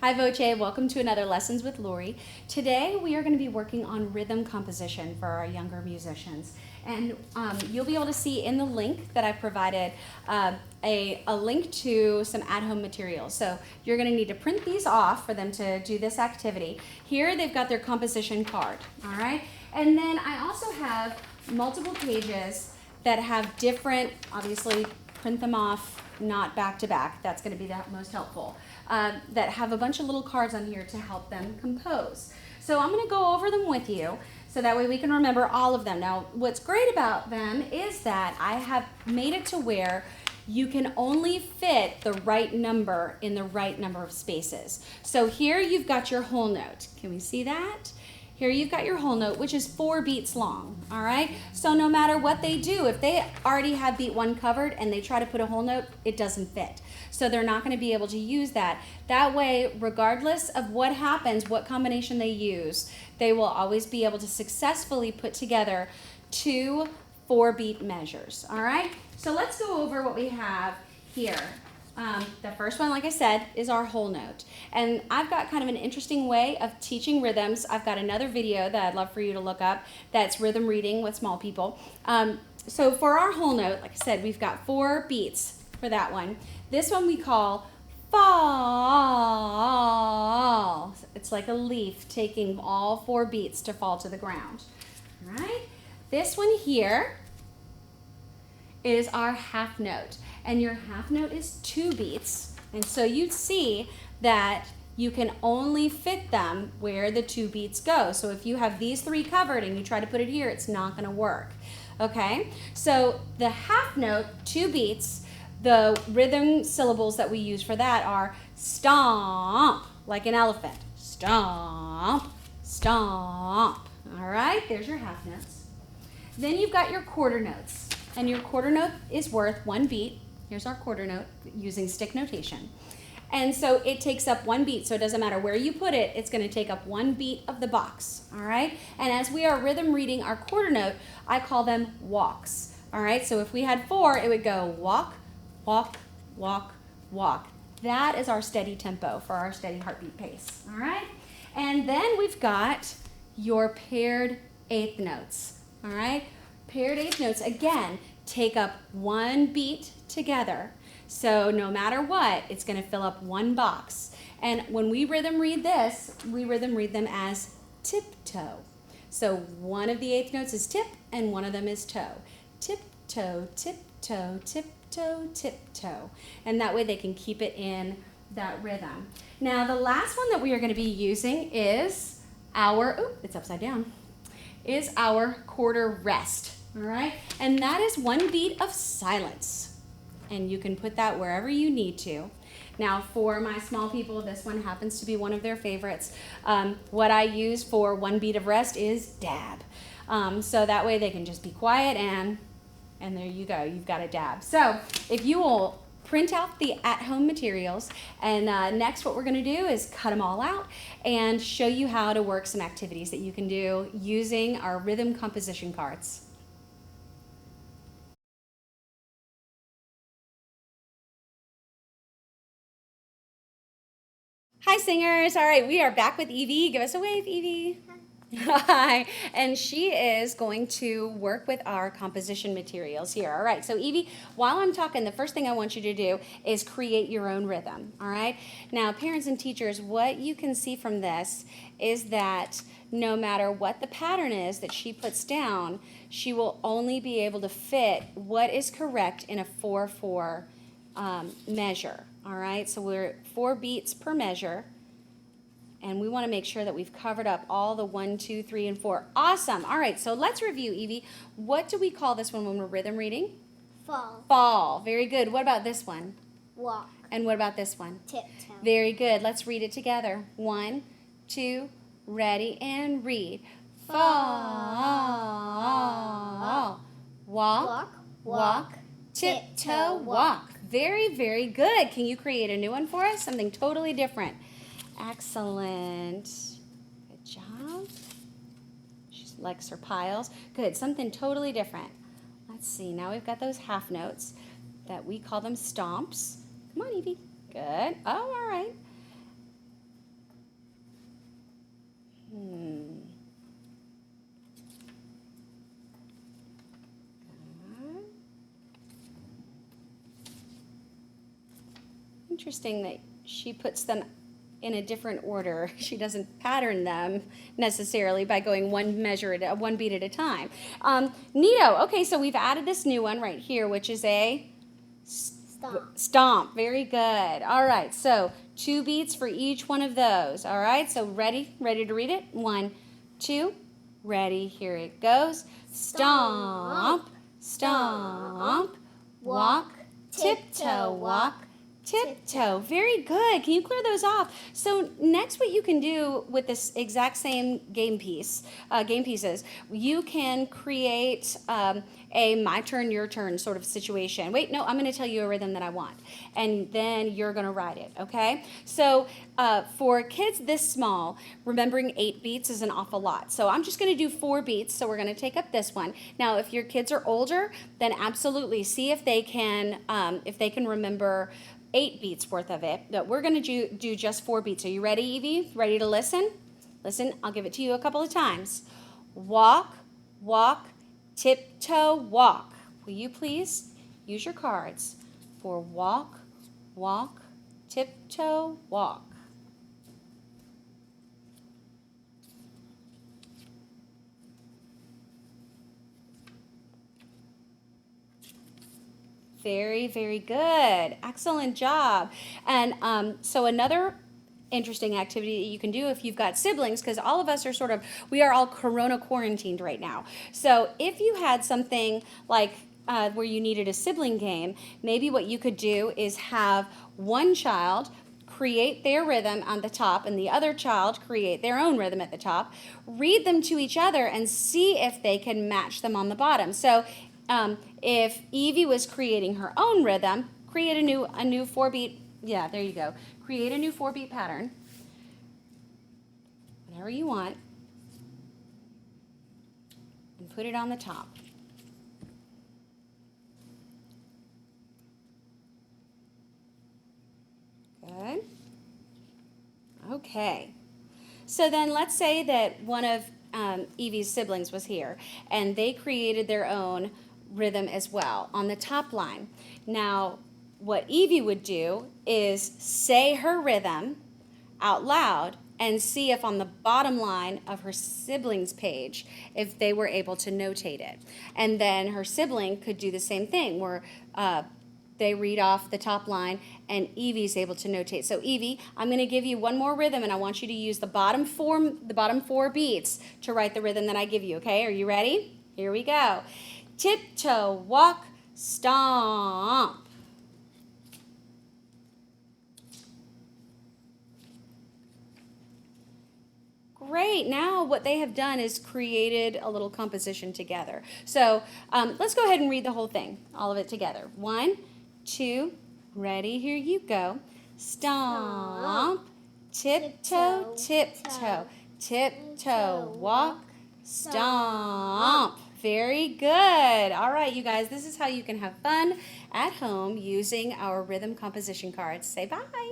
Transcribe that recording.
Hi VOCE, welcome to another Lessons with Lori. Today we are going to be working on rhythm composition for our younger musicians. And you'll be able to see in the link that I provided a link to some at-home materials. So you're going to need to print these off for them to do this activity. Here they've got their composition card, all right? And then I also have multiple pages that have different, obviously print them off, not back to back, that's going to be the most helpful, that have a bunch of little cards on here to help them compose. So I'm going to go over them with you so that way we can remember all of them. Now what's great about them is that I have made it to where you can only fit the right number in the right number of spaces. So here you've got your whole note. Can we see that? Here you've got your whole note, which is 4 beats long, all right? So no matter what they do, if they already have beat 1 covered and they try to put a whole note, it doesn't fit. So they're not gonna be able to use that. That way, regardless of what happens, what combination they use, they will always be able to successfully put together 2 4-beat measures, all right? So let's go over what we have here. The first one, like I said, is our whole note. And I've got kind of an interesting way of teaching rhythms. I've got another video that I'd love for you to look up that's rhythm reading with small people. So for our whole note, like I said, we've got 4 beats for that one. This one we call fall. It's like a leaf taking all 4 beats to fall to the ground. All right? This one here is our half note. And your half note is 2 beats. And so you'd see that you can only fit them where the 2 beats go. So if you have these 3 covered and you try to put it here, it's not gonna work, okay? So the half note, 2 beats, the rhythm syllables that we use for that are stomp, like an elephant. Stomp, stomp, all right? There's your half notes. Then you've got your quarter notes. And your quarter note is worth 1 beat. Here's our quarter note using stick notation. And so it takes up 1 beat, so it doesn't matter where you put it, it's gonna take up 1 beat of the box, all right? And as we are rhythm reading our quarter note, I call them walks, all right? So if we had 4, it would go walk, walk, walk, walk. That is our steady tempo for our steady heartbeat pace, all right? And then we've got your paired 8th notes, all right? Paired 8th notes, again, take up 1 beat together. So no matter what, it's going to fill up 1 box. And when we rhythm read this, we rhythm read them as tiptoe. So one of the 8th notes is tip and one of them is toe. Tiptoe, tiptoe, tiptoe, tiptoe. And that way they can keep it in that rhythm. Now the last one that we are going to be using is our, it's upside down, is our quarter rest. All right, and that is 1 beat of silence. And you can put that wherever you need to. Now for my small people, this one happens to be one of their favorites. What I use for 1 beat of rest is dab. So that way they can just be quiet and there you go, you've got a dab. So if you will print out the at-home materials, and next what we're gonna do is cut them all out and show you how to work some activities that you can do using our rhythm composition cards. Hi singers, all right, we are back with Evie. Give us a wave, Evie. Hi, and she is going to work with our composition materials here. All right, so Evie, while I'm talking, the first thing I want you to do is create your own rhythm, all right? Now, parents and teachers, what you can see from this is that no matter what the pattern is that she puts down, she will only be able to fit what is correct in a 4/4 measure, all right? So we're 4 beats per measure. And we want to make sure that we've covered up all the 1, 2, 3, and 4. Awesome. All right, so let's review, Evie. What do we call this one when we're rhythm reading? Fall. Fall. Very good. What about this one? Walk. And what about this one? Tiptoe. Very good. Let's read it together. 1, 2, ready, and read. Fall. Walk, walk, tiptoe, walk. Very, very good. Can you create a new one for us? Something totally different. Excellent. Good job. She likes her piles. Good. Something totally different. Let's see. Now we've got those half notes that we call them stomps. Come on, Evie. Good. Oh, all right. Interesting that she puts them in a different order. She doesn't pattern them necessarily by going one beat at a time. Neato. Okay, so we've added this new one right here, which is a stomp. Very good. All right, so 2 beats for each one of those. All right, so ready to read it? 1, 2, ready, here it goes. Stomp, stomp, walk, tiptoe, walk, tiptoe. Very good. Can you clear those off? So next, what you can do with this exact same game pieces, you can create a my turn, your turn sort of situation. Wait, no, I'm going to tell you a rhythm that I want, and then you're going to write it, okay? So for kids this small, remembering 8 beats is an awful lot. So I'm just going to do 4 beats, so we're going to take up this one. Now, if your kids are older, then absolutely see if they can remember 8 beats worth of it, but we're going to do just 4 beats. Are you ready, Evie? Ready to listen? Listen, I'll give it to you a couple of times. Walk, walk, tiptoe, walk. Will you please use your cards for walk, walk, tiptoe, walk. Very, very good. Excellent job. And so another interesting activity that you can do if you've got siblings, because all of us are we are all corona quarantined right now. So if you had something like where you needed a sibling game, maybe what you could do is have one child create their rhythm on the top and the other child create their own rhythm at the top, read them to each other and see if they can match them on the bottom. So if Evie was creating her own rhythm, create a new 4-beat, yeah, there you go. Create a new 4-beat pattern, whatever you want, and put it on the top. Good. Okay. So then let's say that one of Evie's siblings was here, and they created their own rhythm as well on the top line. Now, what Evie would do is say her rhythm out loud and see if on the bottom line of her sibling's page, if they were able to notate it. And then her sibling could do the same thing where they read off the top line and Evie's able to notate. So Evie, I'm going to give you one more rhythm and I want you to use the bottom 4 beats to write the rhythm that I give you, okay? Are you ready? Here we go. Tiptoe, walk, stomp. Great. Now what they have done is created a little composition together. So let's go ahead and read the whole thing, all of it together. 1, 2, ready, here you go. Stomp, tiptoe, tiptoe, tiptoe, walk, stomp. Very good. All right, you guys, this is how you can have fun at home using our rhythm composition cards. Say bye.